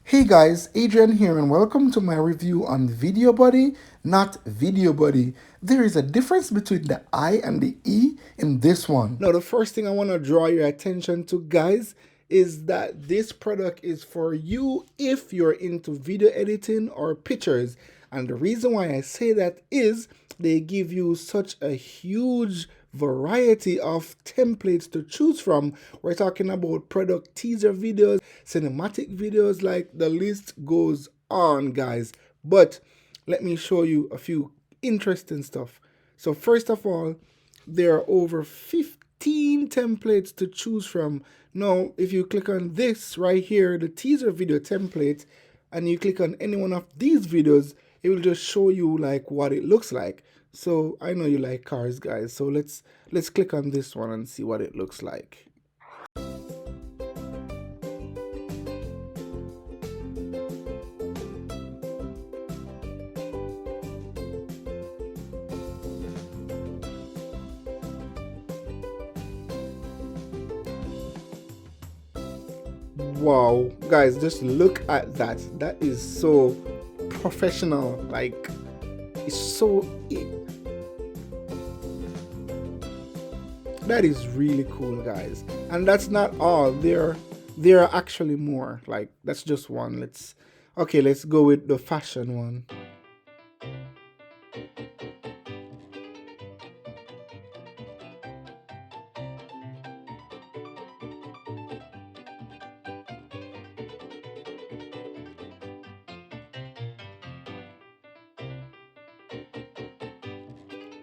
Hey guys, Adrian here and welcome to my review on VideoBuddy, not VideoBuddy. There is a difference between the I and the E in this one. Now the first thing I want to draw your attention to, guys, is that this product is for you if you're into video editing or pictures. And the reason why I say that is they give you such a huge variety of templates to choose from. We're talking about product teaser videos, cinematic videos, like the list goes on, guys. But let me show you a few interesting stuff. So first of all, there are over 15 templates to choose from. Now, if you click on this right here, the teaser video template, and you click on any one of these videos, it will just show you like what it looks like. So I know you like cars, guys, so let's click on this one and see what it looks like. Wow, guys, just look at that. That is so professional. Like, it's so that is really cool, guys. And that's not all. There are actually more. Like, that's just one. Let's go with the fashion one.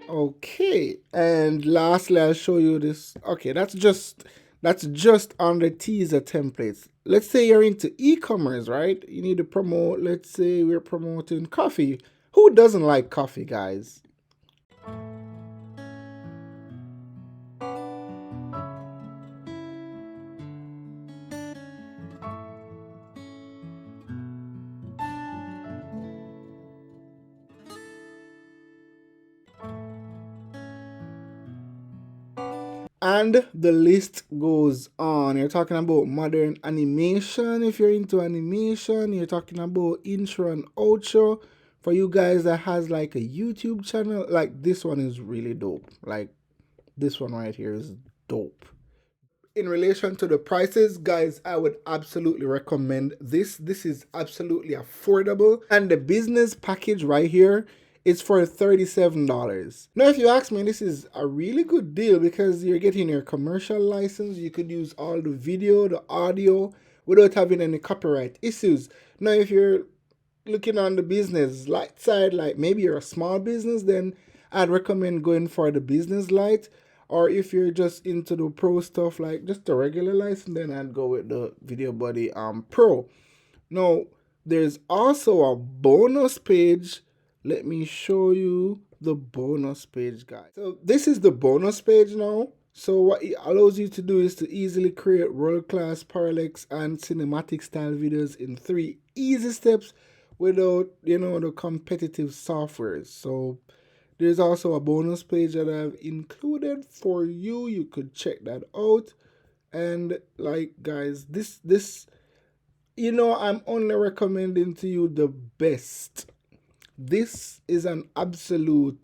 Okay, and lastly, I'll show you this. Okay, that's just on the teaser templates. Let's say you're into e-commerce, right? You need to promote, let's say we're promoting coffee. Who doesn't like coffee, guys? And the list goes on. You're talking about modern animation. If you're into animation, you're talking about intro and outro. For you guys that has like a YouTube channel, like this one is really dope. Like this one right here is dope. In relation to the prices, guys, I would absolutely recommend this. This is absolutely affordable. And the business package right here is for $37. Now, if you ask me, this is a really good deal because you're getting your commercial license. You could use all the video, the audio without having any copyright issues. Now, if you're looking on the business light side, like maybe you're a small business, then I'd recommend going for the business light. Or if you're just into the pro stuff, like just the regular license, then I'd go with the VideoBuddy Pro. Now, there's also a bonus page. Let me show you the bonus page, guys. So this is the bonus page now. So what it allows you to do is to easily create world-class parallax and cinematic style videos in 3 easy steps without, the competitive softwares. So there's also a bonus page that I've included for you. You could check that out. And like, guys, this I'm only recommending to you the best. This is an absolute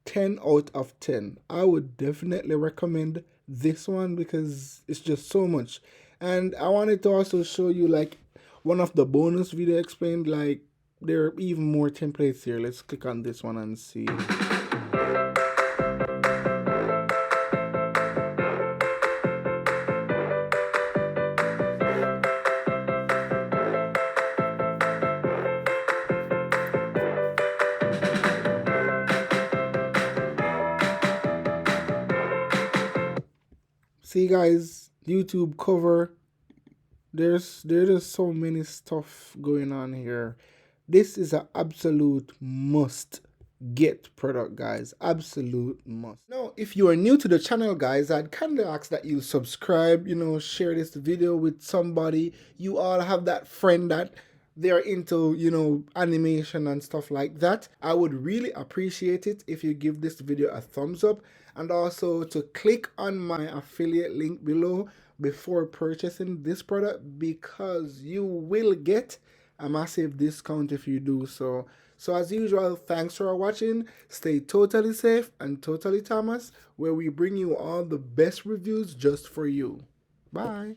10 out of 10. I would definitely recommend this one because it's just so much. And I wanted to also show you like one of the bonus video explained, like there are even more templates here. Let's click on this one and see. See, guys, YouTube cover. There's just so many stuff going on here. This is an absolute must get product, guys. Absolute must. Now, if you are new to the channel, guys, I'd kindly ask that you subscribe, share this video with somebody. You all have that friend that they're into, animation and stuff like that. I would really appreciate it if you give this video a thumbs up. and also to click on my affiliate link below before purchasing this product, because you will get a massive discount if you do so. So as usual, thanks for watching. Stay totally safe and totally Thomas, where we bring you all the best reviews just for you. Bye.